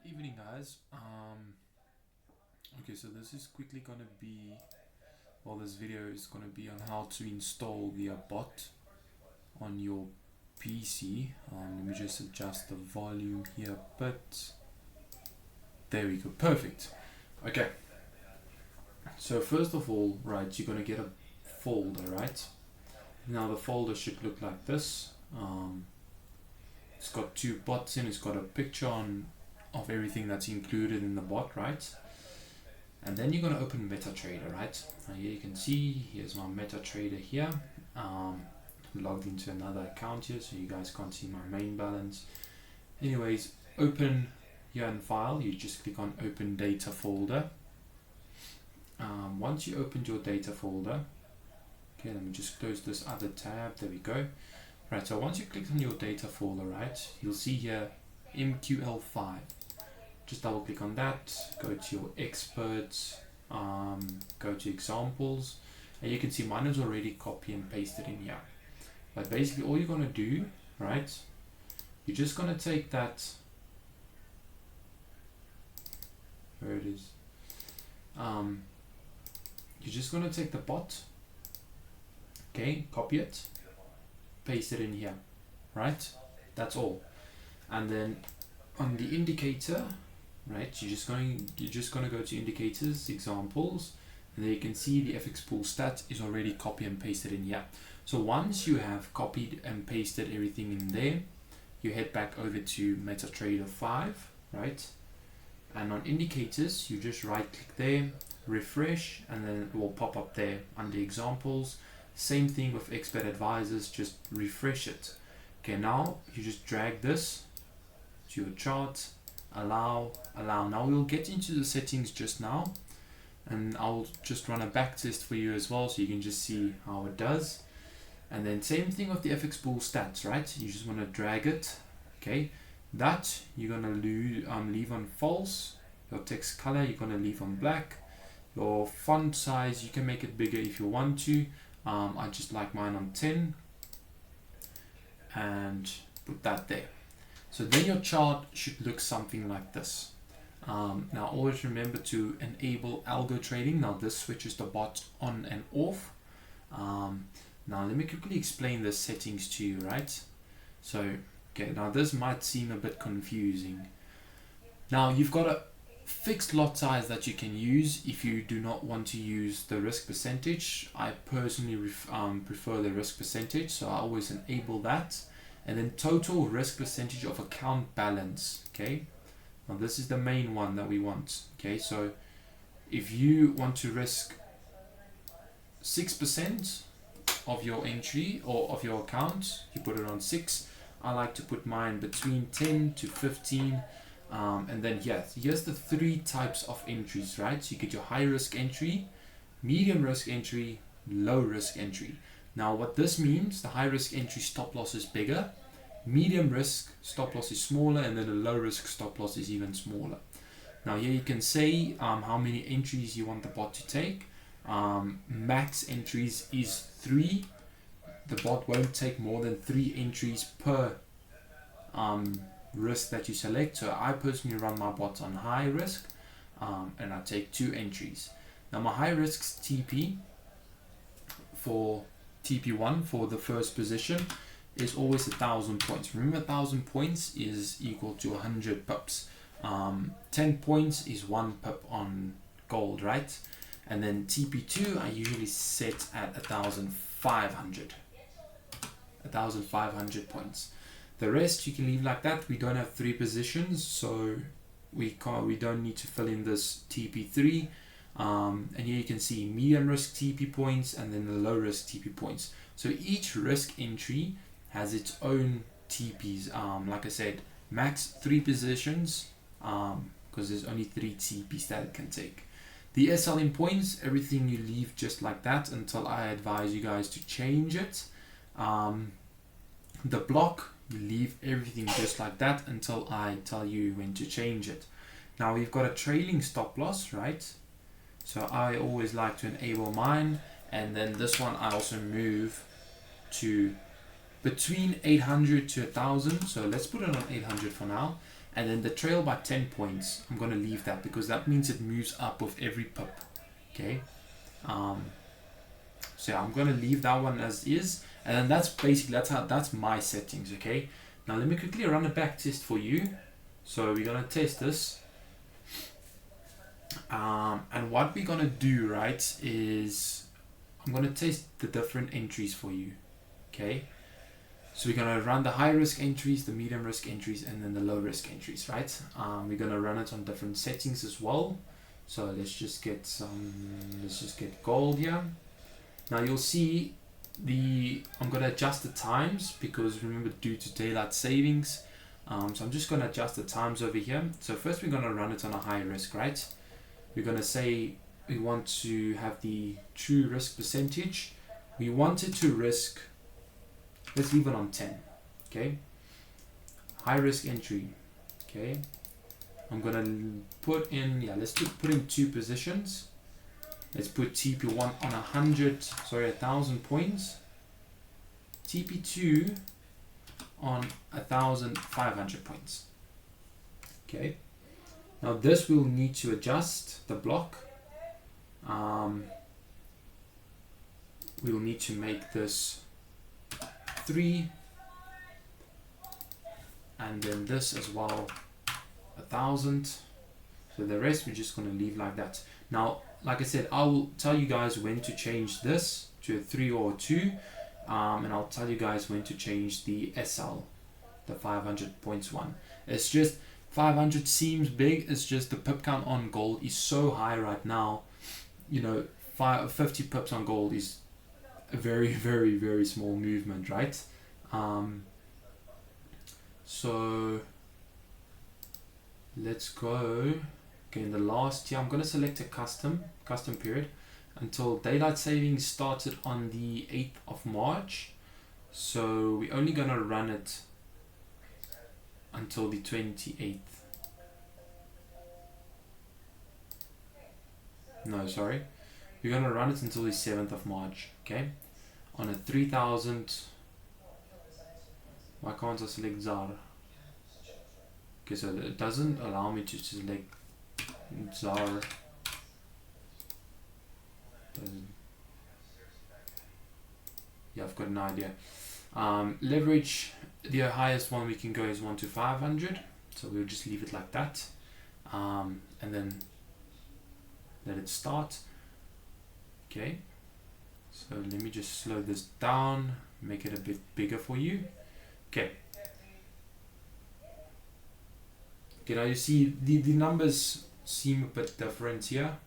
Evening, guys. Okay, so this is quickly gonna be, well, this video is gonna be on how to install the bot on your PC. Let me just adjust the volume here a bit. There we go, perfect. Okay, so first of all, right, you're gonna get a folder, right? Now the folder should look like this. It's got two bots in, it's got a picture on of everything that's included in the bot, right? And then you're going to open MetaTrader, right? Here you can see, here's my MetaTrader here. Logged into another account here, so you guys can't see my main balance. Anyways, open here in File, you just click on Open Data Folder. Once you opened your data folder, okay, let me just close this other tab, there we go. Right, so once you click on your data folder, right, you'll see here MQL5. Just double click on that, go to your experts, go to examples, and you can see mine is already copy and pasted in here. But basically all you're gonna do, right, you're just gonna take that, where it is, you're just gonna take the bot, okay, copy it, paste it in here, right, that's all. And then on the indicator, right, you're just gonna go to indicators, examples, and there you can see the FX pool stat is already copy and pasted in here. So once you have copied and pasted everything in there, you head back over to MetaTrader 5, right? And on indicators, you just right click there, refresh, and then it will pop up there under examples. Same thing with expert advisors, just refresh it. Okay, now you just drag this to your chart, allow. Now we'll get into the settings just now, and I'll just run a back test for you as well so you can just see how it does. And then same thing with the FX pool stats, right? You just want to drag it, okay? That you're gonna leave on false. Your text color you're gonna leave on black. Your font size you can make it bigger if you want to. I just like mine on 10 and put that there. So then your chart should look something like this. Now always remember to enable algo trading. Now this switches the bot on and off. Now let me quickly explain the settings to you, right? So, okay, now this might seem a bit confusing. Now you've got a fixed lot size that you can use if you do not want to use the risk percentage. I personally prefer the risk percentage, so I always enable that. And then total risk percentage of account balance, okay? Now this is the main one that we want, okay? So if you want to risk 6% of your entry or of your account, you put it on 6. I like to put mine between 10 to 15. And then here's the 3 types of entries, right? So you get your high risk entry, medium risk entry, low risk entry. Now what this means, the high risk entry stop loss is bigger, medium risk stop loss is smaller, and then the low risk stop loss is even smaller. Now here you can say how many entries you want the bot to take. Max entries is 3. The bot won't take more than 3 entries per risk that you select. So I personally run my bot on high risk, and I take 2 entries. Now my high risk TP for TP1 for the first position is always 1,000 points. Remember, 1,000 points is equal to 100 pips. 10 points is 1 pip on gold, right? And then TP2 I usually set at 1,500 points. The rest you can leave like that. We don't have 3 positions, so we don't need to fill in this TP3. And here you can see medium risk TP points and then the low risk TP points. So each risk entry has its own TPs. Like I said, max 3 positions, because there's only 3 TPs that it can take. The SLM points, everything you leave just like that until I advise you guys to change it. The block, you leave everything just like that until I tell you when to change it. Now we've got a trailing stop loss, right? So I always like to enable mine, and then this one I also move to between 800 to 1,000. So let's put it on 800 for now. And then the trail by 10 points, I'm going to leave that because that means it moves up with every pip. Okay. So yeah, I'm going to leave that one as is. And then that's basically, that's my settings. Okay. Now let me quickly run a back test for you. So we're going to test this. And what we're going to do, right, is I'm going to test the different entries for you. Okay. So we're going to run the high risk entries, the medium risk entries, and then the low risk entries, right? We're going to run it on different settings as well. So let's just get gold here. Now you'll see I'm going to adjust the times because remember, due to daylight savings. So I'm just going to adjust the times over here. So first we're going to run it on a high risk, right? We're going to say we want to have the true risk percentage. We want it to risk, let's leave it on 10. Okay. High risk entry. Okay. I'm going to put in, let's put in 2 positions. Let's put TP1 on 1,000 points. TP2 on 1,500 points. Okay. Now this will need to adjust the block. We will need to make this 3, and then this as well 1,000. So the rest we're just going to leave like that. Now, like I said, I will tell you guys when to change this to a 3 or a 2, and I'll tell you guys when to change the SL, the 500 points one. It's just 500 seems big. It's just the pip count on gold is so high right now. You know, 50 pips on gold is a very, very, very small movement, right? So let's go. Okay, in the last year, I'm going to select a custom period until daylight savings started on the 8th of March. So we're only going to run it until the 28th. No, sorry. We're going to run it until the 7th of March. Okay. On a 3,000. Why can't I select ZAR? Okay, so it doesn't allow me to select ZAR. Yeah, I've got an idea. Leverage, the highest one we can go is 1 to 500. So we'll just leave it like that. And then let it start. Okay. So let me just slow this down, make it a bit bigger for you. Okay. Okay, now you see the numbers seem a bit different here.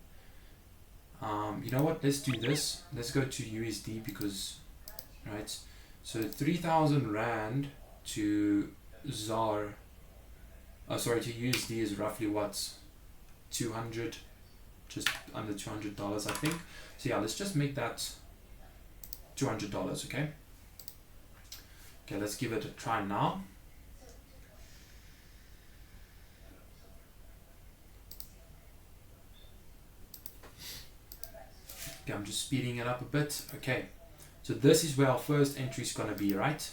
You know what, let's do this. Let's go to USD because, right, so 3,000 Rand to ZAR, to USD is roughly what, 200, just under $200 I think. So yeah, let's just make that $200, okay? Okay, let's give it a try now. Okay, I'm just speeding it up a bit. Okay, so this is where our first entry is going to be, right?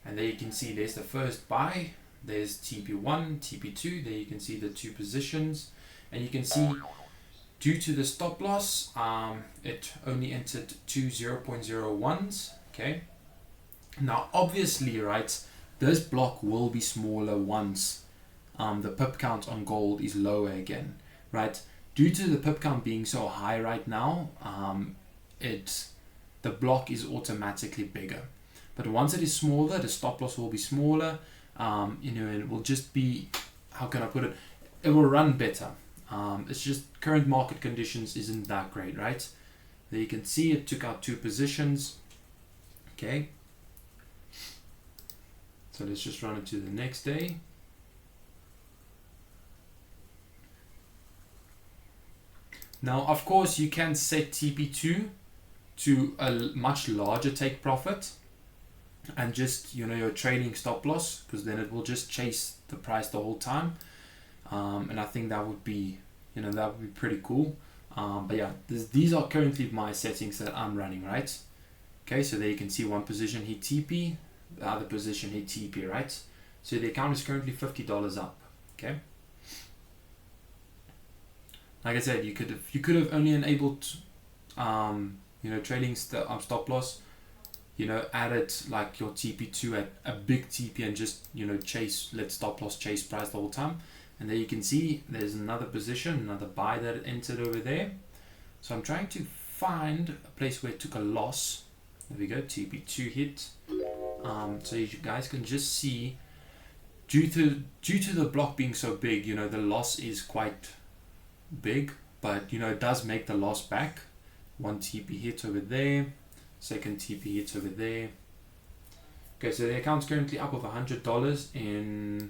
And there you can see there's the first buy, there's TP1, TP2, there you can see the 2 positions, and you can see due to the stop loss, it only entered 2 0.01s. Okay, now obviously, right, this block will be smaller once the pip count on gold is lower again, right? Due to the pip count being so high right now, the block is automatically bigger. But once it is smaller, the stop loss will be smaller. You know, it will just be, how can I put it? It will run better. It's just current market conditions isn't that great, right? There you can see it took out 2 positions. Okay. So let's just run it to the next day. Now, of course, you can set TP2 to a much larger take profit and just, you know, your trading stop loss, because then it will just chase the price the whole time. And I think that would be, you know, that would be pretty cool. But yeah, these are currently my settings that I'm running, right? Okay, so there you can see one position hit TP, the other position hit TP, right? So the account is currently $50 up. Okay. Like I said, you could have only enabled trading stop loss, added like your TP2 at a big TP and just let stop loss chase price the whole time. And there you can see there's another position, another buy that entered over there. So I'm trying to find a place where it took a loss. There we go, TP2 hit. So you guys can just see, due to the block being so big, the loss is quite big, but it does make the loss back. One TP hit over there, second TP hit over there. Okay, so the account's currently up of $100 in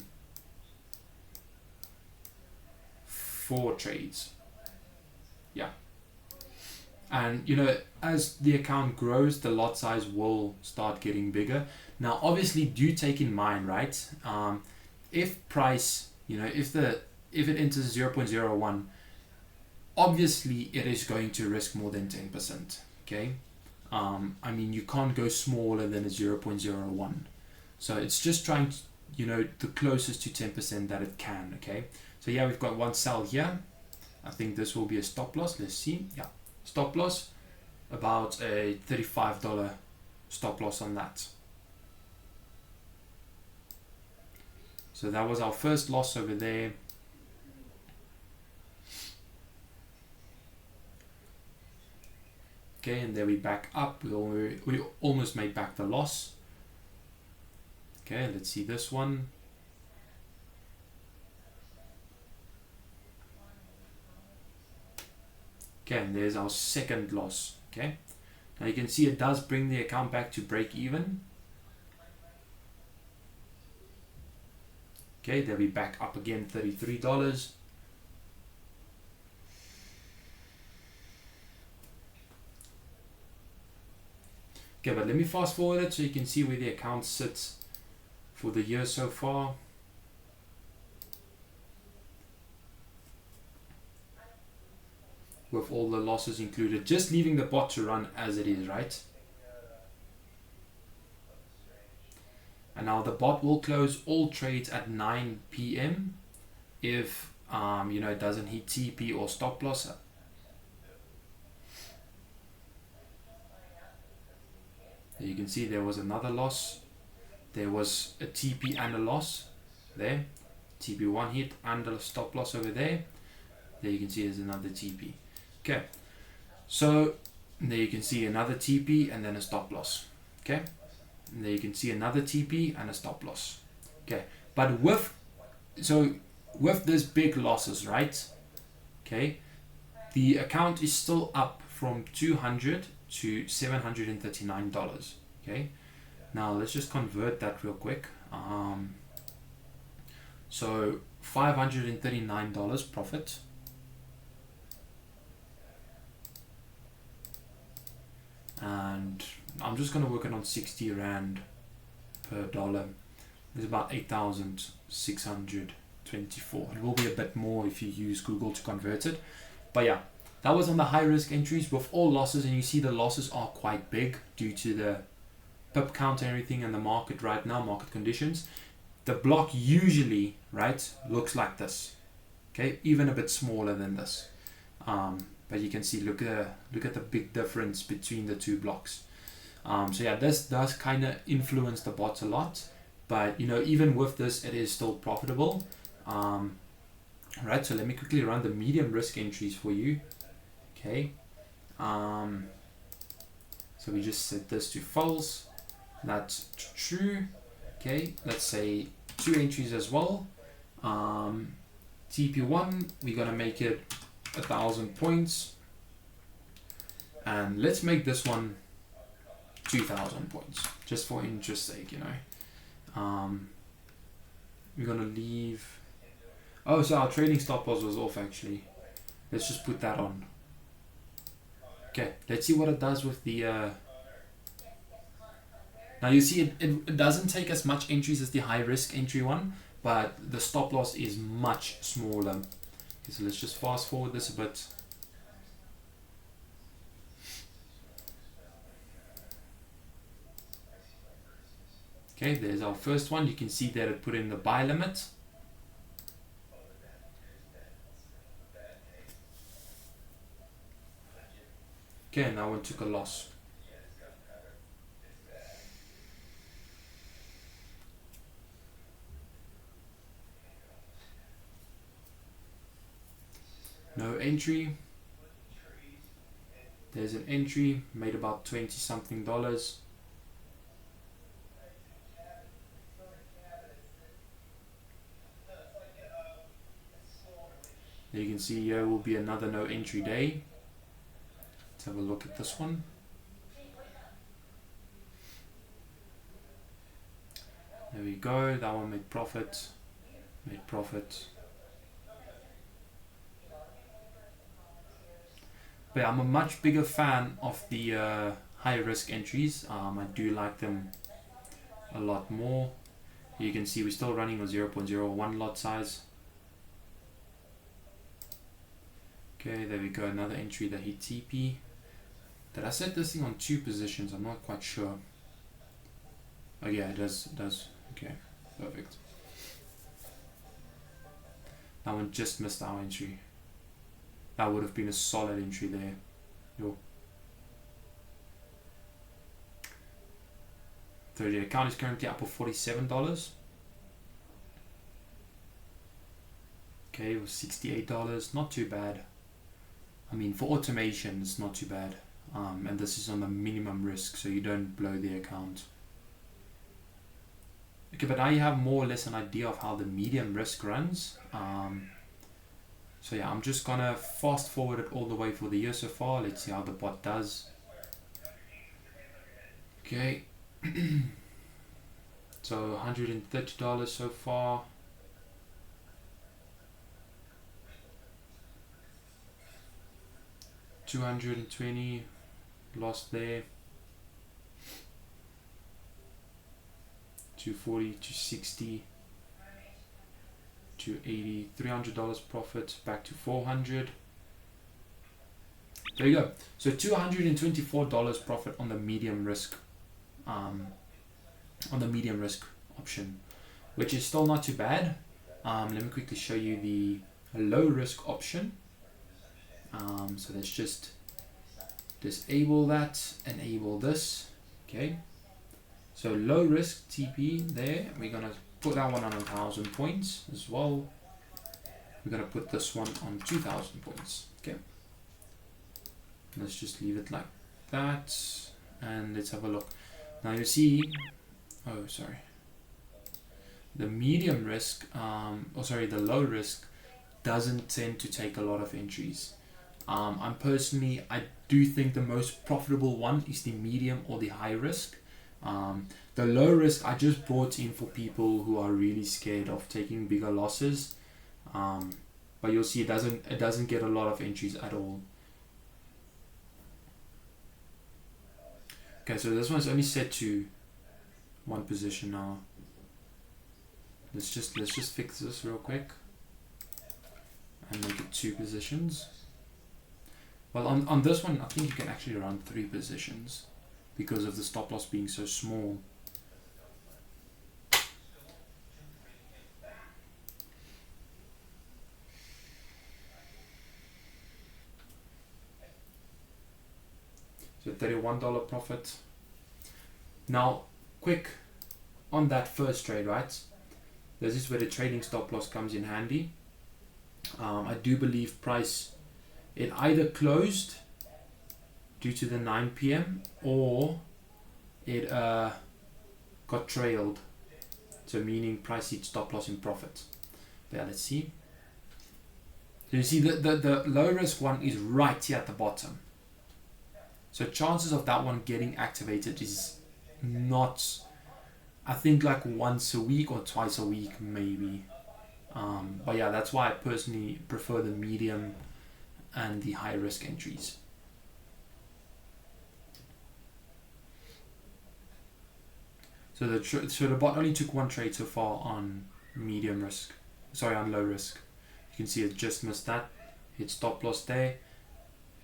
4 trades. Yeah. And as the account grows, the lot size will start getting bigger. Now obviously do take in mind, right, if price, if it enters 0.01, obviously it is going to risk more than 10%. Okay, I mean, you can't go smaller than a 0.01, so it's just trying to, the closest to 10% that it can. Okay, so yeah, we've got one sell here. I think this will be a stop loss. Let's see. Yeah, stop loss, about a $35 stop loss on that. So that was our first loss over there. Okay, and then we back up. We almost made back the loss. Okay, let's see this one. Okay, and there's our second loss. Okay, now you can see it does bring the account back to break even. Okay, then we back up again, $33. Okay, but let me fast forward it so you can see where the account sits for the year so far. With all the losses included, just leaving the bot to run as it is, right? And now the bot will close all trades at 9 p.m. if it doesn't hit TP or stop loss. You can see there was another loss. There was a TP and a loss there. TP1 hit and a stop loss over there. There you can see there's another TP. Okay, so there you can see another TP and then a stop loss. Okay, and there you can see another TP and a stop loss. Okay, but with this big losses, right? Okay, the account is still up from $200 to $739. Okay, now let's just convert that real quick. So $539 profit. And I'm just going to work it on 60 Rand per dollar. It's about 8,624. It will be a bit more if you use Google to convert it. But yeah, that was on the high risk entries with all losses, and you see the losses are quite big due to the pip count and everything and the market right now, market conditions. The block usually, right, looks like this. Okay, even a bit smaller than this. But you can see, look at the big difference between the two blocks. So yeah, this does kind of influence the bots a lot, but even with this, it is still profitable. Right, so let me quickly run the medium risk entries for you. Okay, so we just set this to false. That's true. Okay, let's say 2 entries as well. TP1, we're gonna make it 1,000 points, and let's make this one 2,000 points just for interest sake. We're gonna leave. Oh, so our trading stop loss was off actually. Let's just put that on. Okay, let's see what it does with the now you see it doesn't take as much entries as the high risk entry one, but the stop loss is much smaller. Okay, so let's just fast forward this a bit. Okay, there's our first one. You can see that it put in the buy limit. Okay, and that one took a loss. No entry. There's an entry, made about 20 something dollars. You can see here will be another no entry day. Let's have a look at this one. There we go, that one made profit. Made profit. But yeah, I'm a much bigger fan of the high risk entries. I do like them a lot more. You can see we're still running a 0.01 lot size. Okay, there we go, another entry that hit TP. Did I set this thing on 2 positions? I'm not quite sure. Oh yeah, it does. Okay, perfect. That one just missed our entry. That would have been a solid entry there. Yo. So the account is currently up for $47. Okay, it was $68. Not too bad. I mean, for automation, it's not too bad. And this is on the minimum risk, so you don't blow the account. Okay, but now you have more or less an idea of how the medium risk runs. So yeah, I'm just gonna fast forward it all the way for the year so far. Let's see how the bot does. Okay. So $130 so far. $220 lost there. $240, $260, $280, $300 profit, back to $400. There you go. So $224 profit on the medium risk, on the medium risk option, which is still not too bad. Let me quickly show you the low risk option. So let's just disable that, enable this. Okay. So low risk TP there. We're gonna put that one on 1,000 points as well. We're gonna put this one on 2,000 points. Okay. Let's just leave it like that, and let's have a look. Now you see, oh sorry, the medium risk, the low risk doesn't tend to take a lot of entries. I do think the most profitable one is the medium or the high risk. The low risk I just brought in for people who are really scared of taking bigger losses. But you'll see it doesn't get a lot of entries at all. Okay, so this one's only set to 1 position now. Let's just fix this real quick and make it 2 positions. Well, on this one, I think you can actually run 3 positions because of the stop loss being so small. So $31 profit. Now, quick on that first trade, right? This is where the trading stop loss comes in handy. I do believe price, it either closed due to the 9 p.m. or it got trailed. So meaning price hit stop loss in profit. Yeah, let's see. So you see the low risk one is right here at the bottom. So chances of that one getting activated is not, I think like once a week or twice a week maybe. But yeah, that's why I personally prefer the medium and the high risk entries. So the bot only took 1 trade so far on medium risk, on low risk. You can see it just missed that, hit stop loss there.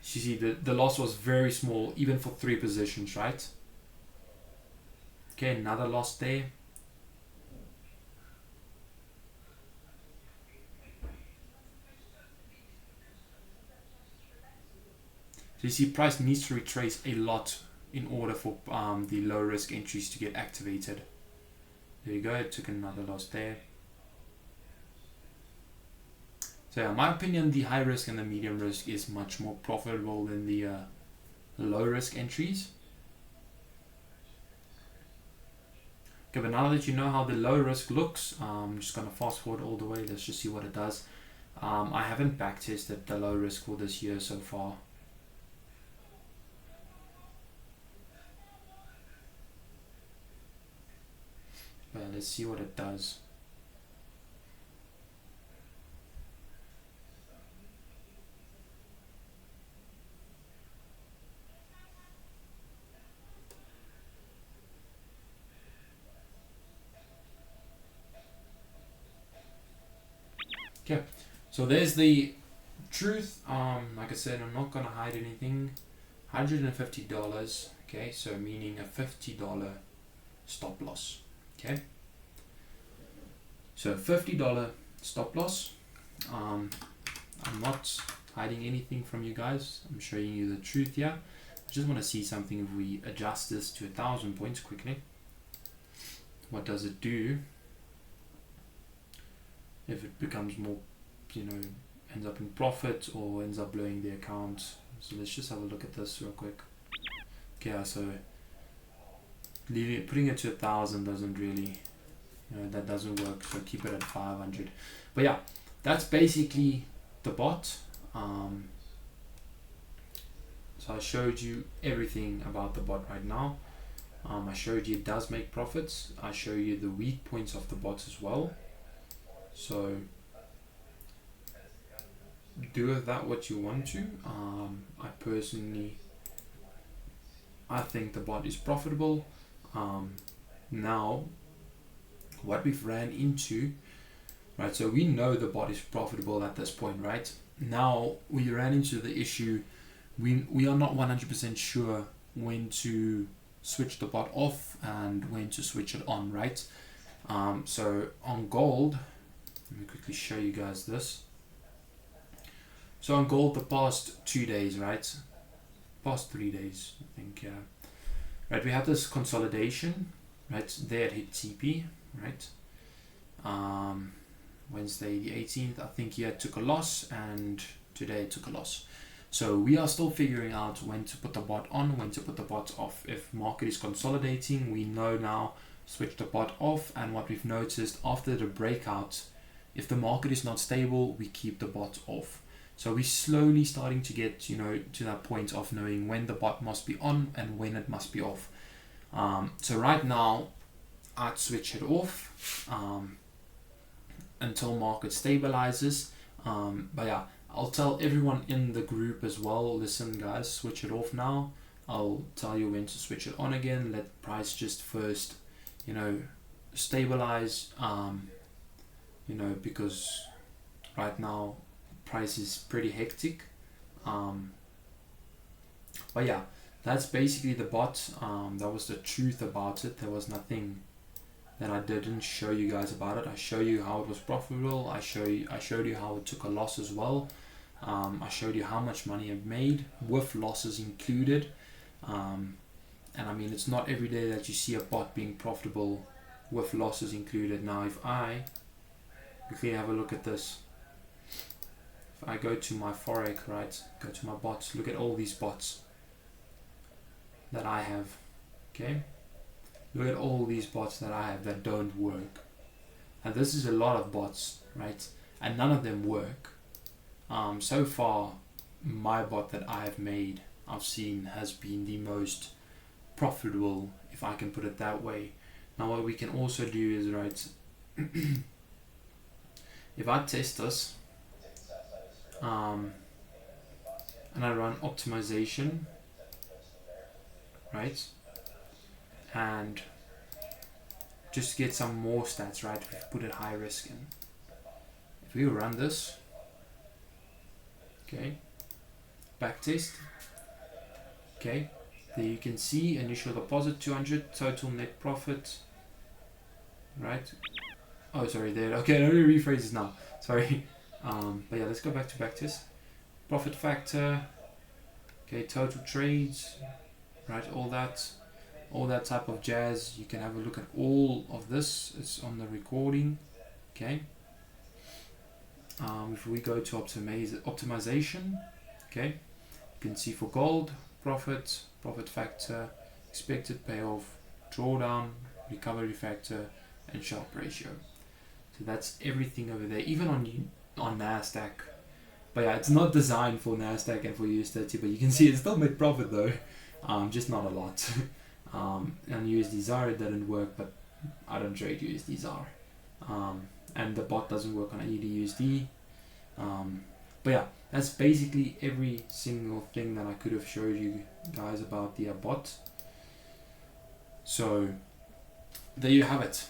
You see the loss was very small even for 3 positions, right? Okay, another loss there. So you see price needs to retrace a lot in order for the low risk entries to get activated. There you go, it took another loss there. So yeah, in my opinion, the high risk and the medium risk is much more profitable than the low risk entries. Okay, but now that you know how the low risk looks, I'm just going to fast forward all the way. Let's just see what it does. I haven't back tested the low risk for this year so far. But let's see what it does. Okay, so there's the truth. Like I said, I'm not gonna hide anything. $150. Okay, so meaning a $50 stop loss. Okay, so $50 stop loss. I'm not hiding anything from you guys. I'm showing you the truth here. I just want to see something. If we adjust this to 1,000 points quickly, what does it do? If it becomes more, ends up in profit or ends up blowing the account. So let's just have a look at this real quick. Okay, so putting it to 1,000 doesn't really, that doesn't work. So keep it at 500. But yeah, that's basically the bot. So I showed you everything about the bot right now. I showed you it does make profits. I show you the weak points of the bot as well. So do with that what you want to. I think the bot is profitable. Now what we've ran into, right, so we know the bot is profitable at this point, right? Now we ran into the issue, we are not 100% sure when to switch the bot off and when to switch it on, right? So on gold, let me quickly show you guys this. So on gold, the past 2 days, right? Past 3 days, I think, yeah. Right, we have this consolidation, right? There it hit TP, right? Wednesday the 18th, I think it took a loss, and today it took a loss. So we are still figuring out when to put the bot on, when to put the bot off. If market is consolidating, we know now, switch the bot off. And what we've noticed after the breakout, if the market is not stable, we keep the bot off. So we're slowly starting to get, to that point of knowing when the bot must be on and when it must be off. So right now, I'd switch it off until market stabilizes. But yeah, I'll tell everyone in the group as well, listen guys, switch it off now. I'll tell you when to switch it on again. Let price just first, stabilize, because right now price is pretty hectic. But yeah, that's basically the bot. That was the truth about it. There was nothing that I didn't show you guys about it. I show you how it was profitable. I showed you how it took a loss as well. I showed you how much money it made with losses included. And I mean, it's not every day that you see a bot being profitable with losses included. Now if I quickly have a look at this, if I go to my Forex, right, go to my bots, look at all these bots that I have. Okay, look at all these bots that I have that don't work. And this is a lot of bots, right, and none of them work. So far my bot that I have made, I've seen, has been the most profitable, if I can put it that way. Now what we can also do is, right, if I test this and I run optimization, right, and just get some more stats, right, we put it high risk in. If we run this, okay, back test, okay, there you can see initial deposit 200, total net profit, right? Oh, sorry, there. Okay, let me rephrase this now. Sorry. But yeah, let's go back to back test. Profit factor. Okay, total trades, right? All that type of jazz. You can have a look at all of this. It's on the recording. Okay. If we go to optimization, okay, you can see for gold, profit factor, expected payoff, drawdown, recovery factor, and Sharpe ratio. So that's everything over there, even on NASDAQ. But yeah, it's not designed for NASDAQ and for US30, but you can see it still made profit though, just not a lot. On USD ZAR it didn't work, but I don't trade USD ZAR. And the bot doesn't work on AUD/USD. But yeah, that's basically every single thing that I could have showed you guys about the bot. So there you have it.